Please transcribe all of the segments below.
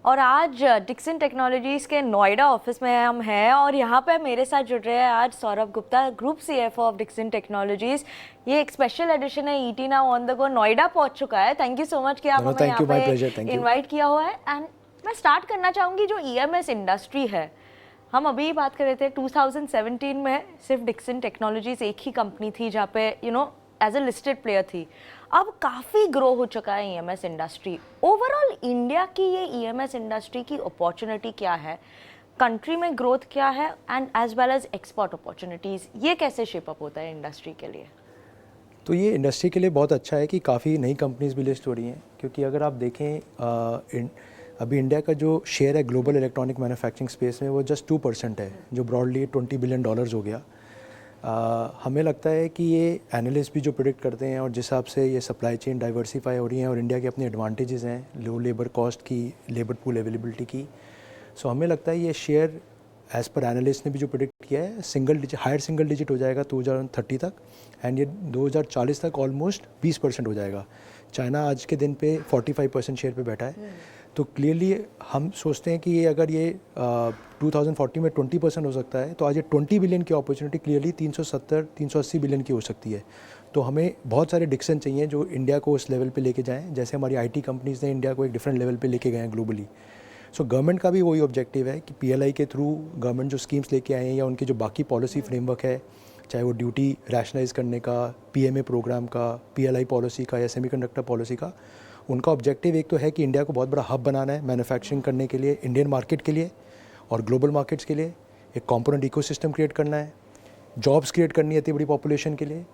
और आज Dixon technologies के नोएडा ऑफिस में हम हैं और यहाँ पे मेरे साथ जुड़ रहे हैं आज Saurabh Gupta, group CFO of Dixon Technologies. ये एक स्पेशल एडिशन है ET now on the go, Noida पहुँच चुका है। थैंक यू सो मच कि आप हमें यहाँ पे इन्वाइट किया हुआ है। एंड मैं स्टार्ट करना चाहूँगी जो ईएमएस इंडस्ट्री है, हम अभी बात कर रहे थे 2017 में सिर्फ डिक्सन टेक्नोलॉजीज़ एक ही कंपनी थी जहाँ पे एज ए लिस्टेड प्लेयर थी। अब काफ़ी ग्रो हो चुका है ईएमएस इंडस्ट्री। ओवरऑल इंडिया की ये ईएमएस इंडस्ट्री की अपॉर्चुनिटी क्या है, कंट्री में ग्रोथ क्या है, and as well as export opportunities, ये कैसे शेप अप होता है इंडस्ट्री के लिए? तो ये इंडस्ट्री के लिए बहुत अच्छा है कि काफ़ी नई कंपनीज भी लिस्ट हो रही हैं, क्योंकि अगर आप देखें अभी इंडिया का जो शेयर है ग्लोबल इलेक्ट्रॉनिक मैन्युफैक्चरिंग स्पेस में वो जस्ट 2% है, जो ब्रॉडली $20 बिलियन हो गया। हमें लगता है कि ये एनालिस्ट भी जो प्रेडिक्ट करते हैं और जिस हिसाब से ये सप्लाई चेन डाइवर्सिफाई हो रही हैं और इंडिया के अपने एडवांटेजेस हैं, लो लेबर कॉस्ट की, लेबर पूल अवेलेबिलिटी की, सो हमें लगता है ये शेयर एज़ पर एनालिस्ट ने भी जो प्रेडिक्ट किया है हायर सिंगल डिजिट हो जाएगा 2030 तक, एंड ये 2040 तक ऑलमोस्ट 20% हो जाएगा। चाइना आज के दिन पे 45% शेयर पे बैठा है। तो क्लियरली हम सोचते हैं कि ये अगर ये 2040 में 20% हो सकता है, तो आज ये 20 बिलियन की अपॉर्चुनिटी क्लियरली 370-380 बिलियन की हो सकती है। तो हमें बहुत सारे डिक्सन चाहिए जो इंडिया को उस लेवल पे लेके जाएं, जैसे हमारी आईटी कंपनीज़ ने इंडिया को एक डिफरेंट लेवल पे लेके गए हैं ग्लोबली। सो गवर्नमेंट का भी वही ऑब्जेक्टिव है कि पीएलआई के थ्रू गवर्नमेंट जो स्कीम्स लेके आए हैं या उनके जो बाकी पॉलिसी फ्रेमवर्क है, चाहे वो ड्यूटी रैशनलाइज करने का, पीएमए प्रोग्राम का, पीएलआई पॉलिसी का या सेमीकंडक्टर पॉलिसी का, उनका ऑब्जेक्टिव एक तो है कि इंडिया को बहुत बड़ा हब बनाना है मैन्युफैक्चरिंग करने के लिए, इंडियन मार्केट के लिए और ग्लोबल मार्केट्स के लिए। एक कॉम्पोनेंट इकोसिस्टम क्रिएट करना है, जॉब्स क्रिएट करनी है इतनी बड़ी पॉपुलेशन के लिए,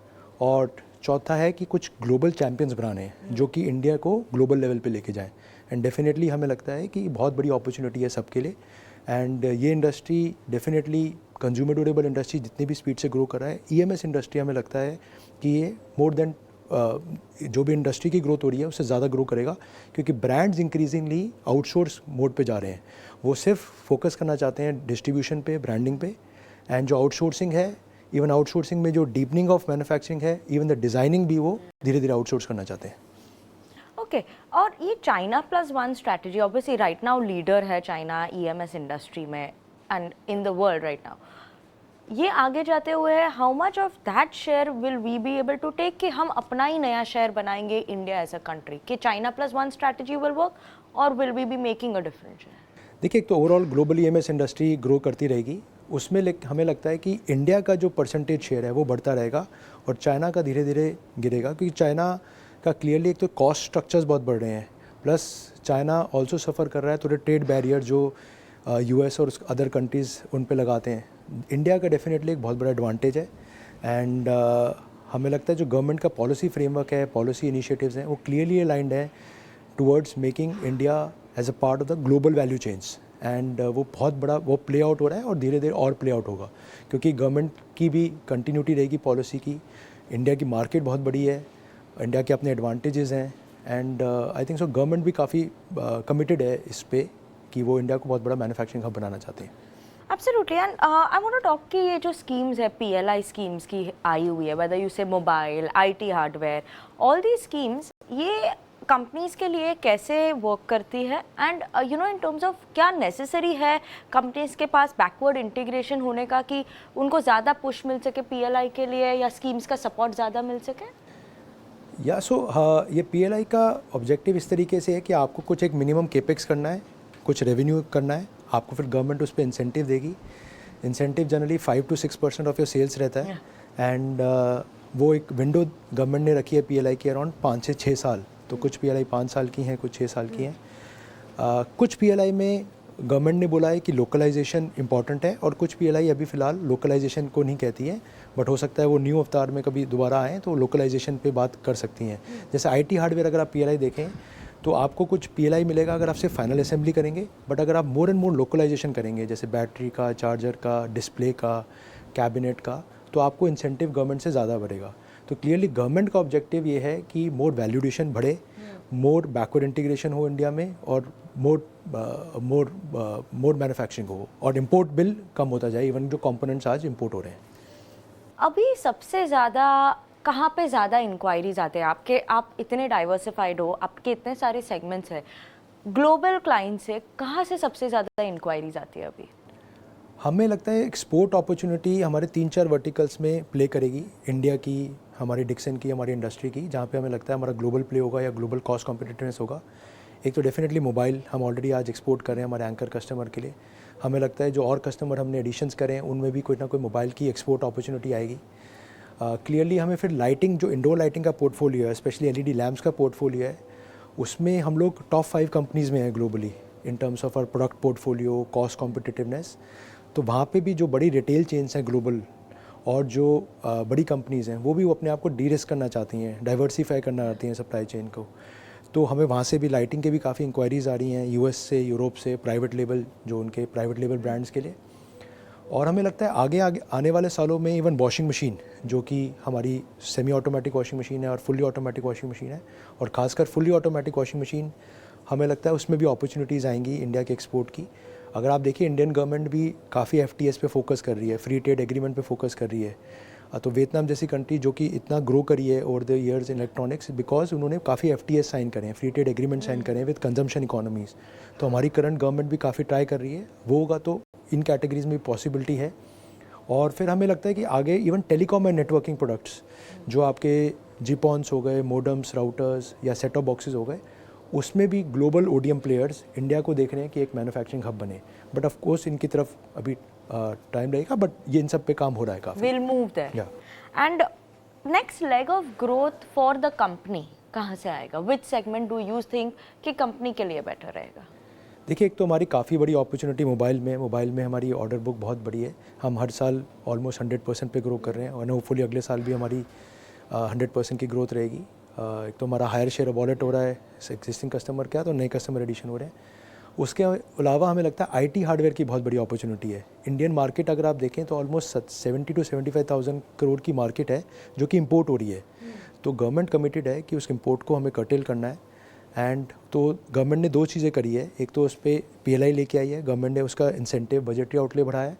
और चौथा है कि कुछ ग्लोबल चैम्पियंस बनाने हैं जो कि इंडिया को ग्लोबल लेवल पे लेके जाएं। एंड डेफिनेटली हमें लगता है कि बहुत बड़ी अपॉर्चुनिटी है सबके लिए। एंड ये industry definitely consumer durable industry जितनी भी स्पीड से ग्रो कर रहा है, ईएमएस इंडस्ट्री हमें लगता है कि ये मोर देन जो भी इंडस्ट्री की ग्रोथ हो रही है उससे ज़्यादा ग्रो करेगा, क्योंकि ब्रांड्स इंक्रीजिंगली आउटसोर्स मोड पे जा रहे हैं। वो सिर्फ फोकस करना चाहते हैं डिस्ट्रीब्यूशन पे, ब्रांडिंग पे, एंड जो आउटसोर्सिंग है, इवन आउटसोर्सिंग में जो डीपनिंग ऑफ मैन्युफैक्चरिंग है, इवन द डिज़ाइनिंग भी वो धीरे धीरे आउटसोर्स करना चाहते हैं। ओके और ये China+1 strategy, obviously right now leader है चाइना ईएमएस इंडस्ट्री में and in the world right now. ये आगे जाते हुए how much of that share will we be able to take कि हम अपना ही नया शेयर बनाएंगे इंडिया एज अ कंट्री, कि China+1 स्ट्रैटेजी विल वर्क और will we be making a difference? देखिए, एक तो overall global EMS industry grow करती रहेगी, उसमें हमें लगता है कि इंडिया का जो परसेंटेज शेयर है वो बढ़ता रहेगा और चाइना का धीरे धीरे गिरेगा, क्योंकि चाइना का क्लियरली एक तो कॉस्ट स्ट्रक्चर्स बहुत बढ़ रहे हैं, प्लस चाइना ऑल्सो सफ़र कर रहा है थोड़े ट्रेड बैरियर जो यूएस और अदर कंट्रीज़ उन पे लगाते हैं। इंडिया का डेफिनेटली एक बहुत बड़ा एडवांटेज है। एंड हमें लगता है जो गवर्नमेंट का पॉलिसी फ्रेमवर्क है, पॉलिसी इनिशिएटिव्स हैं, वो क्लियरली अलाइंड है towards making India as a part of the global value chains. And वो बहुत बड़ा वो प्ले आउट हो रहा है और धीरे धीरे और प्ले आउट होगा, क्योंकि गवर्नमेंट की भी कंटिन्यूटी रहेगी पॉलिसी की। इंडिया की मार्केट बहुत बड़ी है, इंडिया के अपने एडवांटेजेस हैं, and I think so government भी काफ़ी कमिटेड है इस पे कि वो इंडिया को बहुत बड़ा मैन्युफैक्चरिंग हब बनाना चाहते हैं। Absolutely. And I want to talk कि ये जो स्कीम्स है, पीएलआई स्कीम्स की आई हुई है, वेदर यू से mobile, IT hardware, all the schemes, ये कंपनीज के लिए कैसे वर्क करती है? एंड इन टर्म्स ऑफ क्या नेसेसरी है कंपनीज के पास बैकवर्ड इंटीग्रेशन होने का कि उनको ज़्यादा पुश मिल सके पीएलआई के लिए, या स्कीम्स का सपोर्ट ज़्यादा मिल सके? या ये पीएलआई का ऑब्जेक्टिव इस तरीके से है कि आपको कुछ एक मिनिमम केपेक्स करना है, कुछ रेवेन्यू करना है, आपको फिर गवर्नमेंट उस पर इंसेंटिव देगी। Incentive generally 5 to 6% of your sales रहता है। एंड वो एक विंडो गवर्नमेंट ने रखी है पीएलआई की अराउंड 5 से 6 साल। तो कुछ पीएलआई 5 साल की हैं, कुछ 6 साल की हैं। कुछ पीएलआई में गवर्नमेंट ने बोला है कि लोकलाइजेशन इंपॉर्टेंट है, और कुछ पीएलआई अभी फ़िलहाल लोकलाइजेशन को नहीं कहती है, बट हो सकता है वो न्यू अवतार में कभी दोबारा आएँ तो लोकलाइजेशन पे बात कर सकती हैं। जैसे आईटी हार्डवेयर अगर आप पीएलआई देखें तो आपको कुछ पीएलआई मिलेगा अगर आप सिर्फ फाइनल असेंबली करेंगे, बट अगर आप मोर एंड मोर लोकलाइजेशन करेंगे, जैसे बैटरी का, चार्जर का, डिस्प्ले का, कैबिनेट का, तो आपको इंसेंटिव गवर्नमेंट से ज़्यादा बढ़ेगा। तो क्लियरली गवर्नमेंट का ऑब्जेक्टिव ये है कि मोर वैल्यूडेशन बढ़े, मोर बैकवर्ड इंटीग्रेशन हो इंडिया में, और मोर मैन्युफैक्चरिंग हो, और इम्पोर्ट बिल कम होता जाए, इवन जो कंपोनेंट्स आज इम्पोर्ट हो रहे हैं। अभी सबसे ज़्यादा कहाँ पे ज़्यादा इंक्वायरीज आते हैं आपके? आप इतने डाइवर्सिफाइड हो, आपके इतने सारे सेगमेंट्स हैं, ग्लोबल क्लाइंट से कहाँ से सबसे ज़्यादा इंक्वायरीज आती है अभी? हमें लगता है एक्सपोर्ट अपॉर्चुनिटी हमारे 3-4 वर्टिकल्स में प्ले करेगी, इंडिया की, हमारी डिक्सन की, हमारी इंडस्ट्री की, जहाँ पे हमें लगता है हमारा ग्लोबल प्ले होगा या ग्लोबल कॉस्ट कॉम्पिटिटिवनेस होगा। एक तो डेफिनेटली मोबाइल, हम ऑलरेडी आज एक्सपोर्ट कर रहे हैं हमारे एंकर कस्टमर के लिए। हमें लगता है जो और कस्टमर हमने एडिशंस करें उनमें भी कोई ना कोई मोबाइल की एक्सपोर्ट अपॉर्चुनिटी आएगी। क्लियरली हमें फिर लाइटिंग, जो इंडोर लाइटिंग का पोर्टफोलियो है, स्पेशली एलईडी लैम्प्स का पोर्टफोलियो है, उसमें हम लोग टॉप 5 कंपनीज़ में हैं globally in terms of our product portfolio, cost competitiveness. तो वहाँ पे भी जो बड़ी रिटेल चेन्स हैं ग्लोबल और जो बड़ी कंपनीज़ हैं वो भी वो अपने आप को डी रिस्क करना चाहती हैं, डाइवर्सिफाई करना चाहती हैं सप्लाई चेन को। तो हमें वहाँ से भी लाइटिंग के भी काफ़ी इंक्वायरीज़ आ रही हैं, यूएस से, यूरोप से, प्राइवेट लेबल, जो उनके प्राइवेट लेबल ब्रांड्स के लिए। और हमें लगता है आगे आने वाले सालों में इवन वॉशिंग मशीन, जो कि हमारी सेमी ऑटोमेटिक वॉशिंग मशीन है और फुल्ली ऑटोमेटिक वॉशिंग मशीन है, और ख़ासकर फुल्ली ऑटोमेटिक वॉशिंग मशीन हमें लगता है उसमें भी अपॉर्चुनिटीज़ आएंगी इंडिया के एक्सपोर्ट की। अगर आप देखिए इंडियन गवर्नमेंट भी काफ़ी एफटीएस पे फोकस कर रही है, फ्री ट्रेड एग्रीमेंट पे फोकस कर रही है। तो वियतनाम जैसी कंट्री जो कि इतना ग्रो करी है over the years in electronics, because उन्होंने काफ़ी एफटीएस साइन करे हैं, फ्री ट्रेड एग्रीमेंट साइन करे हैं विद कंजम्पशन इकोनॉमीज़। तो हमारी करंट गवर्नमेंट भी काफ़ी ट्राई कर रही है, वो होगा तो इन कैटेगरीज में पॉसिबिलिटी है। और फिर हमें लगता है कि आगे even telecom and networking products, जो आपके जीपॉन्स हो गए, मोडम्स, राउटर्स या सेट ऑफ बॉक्सेस हो गए, उसमें भी ग्लोबल ओडीएम प्लेयर्स इंडिया को देख रहे हैं कि एक मैन्युफैक्चरिंग हब बने। बट ऑफ कोर्स इनकी तरफ अभी टाइम लगेगा, बट ये इन सब पे काम हो रहा है काफ़ी। Will move there. And next leg of growth for the company कहाँ से आएगा? Which segment do you think कि कंपनी के लिए बेटर रहेगा? देखिए, एक तो हमारी काफ़ी बड़ी अपॉर्चुनिटी मोबाइल में हमारी ऑर्डर बुक बहुत बड़ी है। हम हर साल ऑलमोस्ट 100% पे ग्रो कर रहे हैं और होपफुली अगले साल भी हमारी 100% की ग्रोथ रहेगी। एक तो हमारा हायर शेयर वॉलेट हो रहा है एग्जिस्टिंग कस्टमर का, तो नए कस्टमर एडिशन हो रहे हैं। उसके अलावा हमें लगता है आईटी हार्डवेयर की बहुत बड़ी अपॉर्चुनिटी है। इंडियन मार्केट अगर आप देखें तो ऑलमोस्ट 70 to 75,000 करोड़ की मार्केट है जो कि इंपोर्ट हो रही है। तो गवर्नमेंट कमिटेड है कि उस इंपोर्ट को हमें कर्टेल करना है। एंड तो गवर्नमेंट ने 2 चीज़ें करी है, एक तो उस पर पीएलआई लेके आई है, गवर्नमेंट ने उसका इंसेंटिव बजटरी आउटले बढ़ाया है,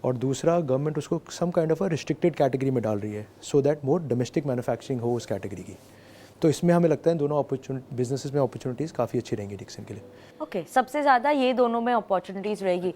और दूसरा गवर्नमेंट उसको some kind of a restricted category में डाल रही है so that more domestic manufacturing हो उस कैटेगरी की। तो इसमें हमें लगता है दोनों बिजनेसेस में अपॉर्चुनिटीज़ काफ़ी अच्छी रहेंगी डिक्सन के लिए। ओके, सबसे ज़्यादा ये दोनों में अपॉर्चुनिटीज़ रहेगी।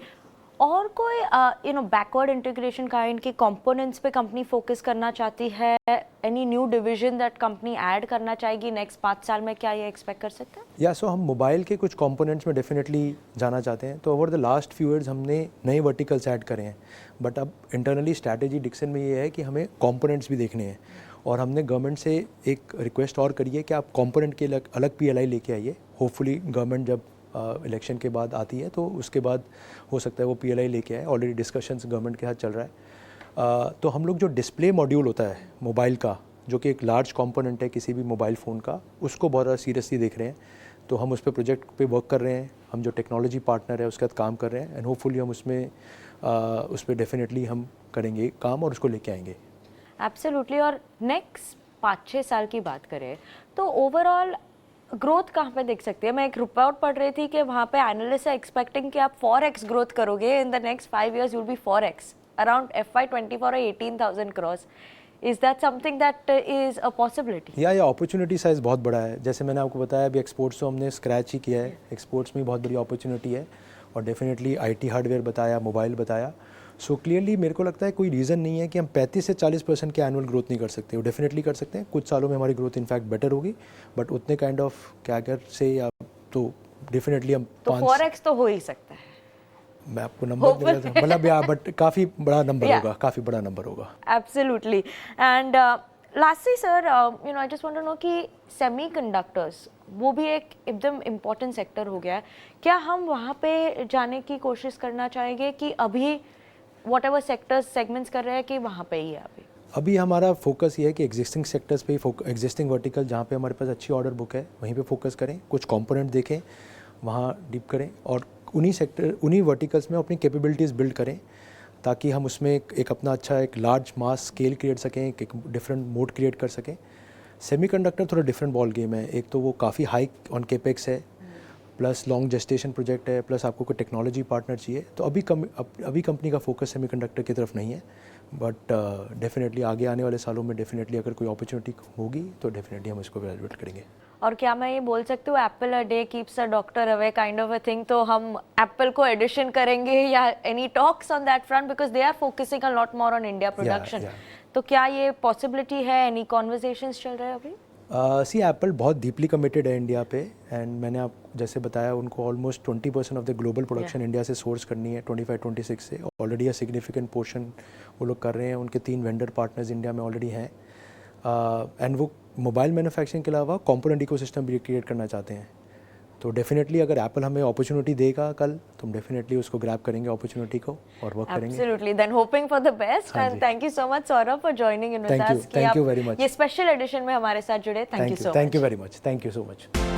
और कोई बैकवर्ड इंटीग्रेशन काइंड के कंपोनेंट्स पे कंपनी फोकस करना चाहती है? Any new division that company add करना चाहेगी नेक्स्ट 5 साल में, क्या ये एक्सपेक्ट कर सकते हैं? या सो हम मोबाइल के कुछ कंपोनेंट्स में डेफिनेटली जाना चाहते हैं। तो over the last few years हमने नए वर्टिकल्स ऐड करे हैं, बट अब इंटरनली स्ट्रैटेजी डिक्सन में ये है कि हमें कंपोनेंट्स भी देखने हैं। और हमने गवर्नमेंट से एक रिक्वेस्ट और करी है कि आप कंपोनेंट के अलग पीएलआई लेके आइए। होपफुली गवर्नमेंट जब इलेक्शन के बाद आती है तो उसके बाद हो सकता है वो पीएलआई लेके आए। ऑलरेडी डिस्कशंस गवर्नमेंट के साथ चल रहा है। तो हम लोग जो डिस्प्ले मॉड्यूल होता है मोबाइल का, जो कि एक लार्ज कंपोनेंट है किसी भी मोबाइल फ़ोन का, उसको बहुत ज़्यादा सीरियसली देख रहे हैं। तो हम उस पर प्रोजेक्ट पे वर्क कर रहे हैं, हम जो टेक्नोलॉजी पार्टनर है उसके साथ काम कर रहे हैं, एंड होपफुली हम उसमें उस पर डेफिनेटली हम करेंगे काम और उसको लेके आएंगे। एब्सोल्युटली। और नेक्स्ट 5-6 साल की बात करें तो ओवरऑल ग्रोथ कहाँ पे देख सकते हैं? मैं एक रिपोर्ट पढ़ रही थी कि वहाँ पे एनालिस्ट है एक्सपेक्टिंग कि आप 4x ग्रोथ करोगे in the next 5 years, you'll be 4x around FY24 और 18,000 crores. Is that something that is a possibility? या अपॉर्चुनिटी साइज़ बहुत बड़ा है। जैसे मैंने आपको बताया अभी एक्सपोर्ट्स तो हमने स्क्रैच ही किया है, एक्सपोर्ट्स में बहुत बड़ी अपॉर्चुनिटी है। और डेफिनेटली आईटी हार्डवेयर बताया, मोबाइल बताया। सो क्लियरली मेरे को लगता है कोई रीज़न नहीं है कि हम 35 से 40% के एनुअल ग्रोथ नहीं कर सकते। वो डेफिनेटली कर सकते हैं, कुछ सालों में हमारी ग्रोथ इनफैक्ट बेटर होगी, बट उतने काइंड ऑफ क्या कर से या तो डेफिनेटली हम तो 4x तो हो ही सकता है। मैं आपको नंबर दे रहा था, मतलब या बट काफ़ी बड़ा नंबर होगा, काफ़ी बड़ा नंबर होगा। Absolutely. And lastly sir, I just want to know कि सेमीकंडक्टर्स वो भी एक एकदम इम्पोर्टेंट सेक्टर हो गया है, क्या हम वहाँ पे जाने की कोशिश करना चाहेंगे कि अभी वॉट एवर सेक्टर्स सेगमेंट्स कर रहे हैं कि वहाँ पे ही है अभी हमारा फोकस ये है कि एग्जिस्टिंग सेक्टर्स पे ही, एग्जिस्टिंग वर्टिकल जहाँ पे हमारे पास अच्छी ऑर्डर बुक है वहीं पे फोकस करें, कुछ कंपोनेंट देखें, वहाँ डीप करें और उन्हीं वर्टिकल्स में अपनी कैपेबिलिटीज़ बिल्ड करें, ताकि हम उसमें एक अपना अच्छा एक लार्ज मास स्केल क्रिएट सकें, एक डिफरेंट मोड क्रिएट कर सकें। सेमीकंडक्टर थोड़ा डिफरेंट बॉल गेम है। एक तो वो काफ़ी हाई ऑन केपेक्स है, प्लस लॉन्ग जेस्टेशन प्रोजेक्ट है, प्लस आपको कोई टेक्नोलॉजी पार्टनर चाहिए। तो अभी कंपनी का फोकस सेमीकंडक्टर की तरफ नहीं है, बट डेफिनेटली आगे आने वाले सालों में डेफिनेटली अगर कोई अपॉर्चुनिटी होगी तो डेफिनेटली हम इसको इवैल्यूएट करेंगे। और क्या मैं ये बोल सकती हूँ apple a day keeps a doctor away kind of a thing, तो हम एप्पल को एडिशन करेंगे या any talks on that front because they are focusing a lot more on India production, तो क्या ये पॉसिबिलिटी है, एनी कॉन्वर्सेशंस चल रहे हैं अभी? सी एप्पल बहुत डीपली कमिटेड है इंडिया पे, एंड मैंने आप जैसे बताया उनको almost 20% of the global production India से सोर्स करनी है 25-26 से। ऑलरेडी अ सिग्निफिकेंट पोर्शन वो लोग कर रहे हैं, उनके 3 वेंडर पार्टनर्स इंडिया में ऑलरेडी हैं, एंड वो मोबाइल मैन्युफैक्चरिंग के अलावा कंपोनेंट इकोसिस्टम भी क्रिएट करना चाहते हैं। तो डेफिनेटली अगर एप्पल हमें अपॉर्चुनिटी देगा कल तो हम डेफिनेटली उसको ग्रैब करेंगे अपॉर्चुनिटी को और वर्क करेंगे। Absolutely. Then hoping for the best and thank you so much Saurabh for joining in with us. Thank you very much. ये स्पेशल एडिशन में हमारे साथ जुड़े, thank you so much. Thank you very much. Thank you so much.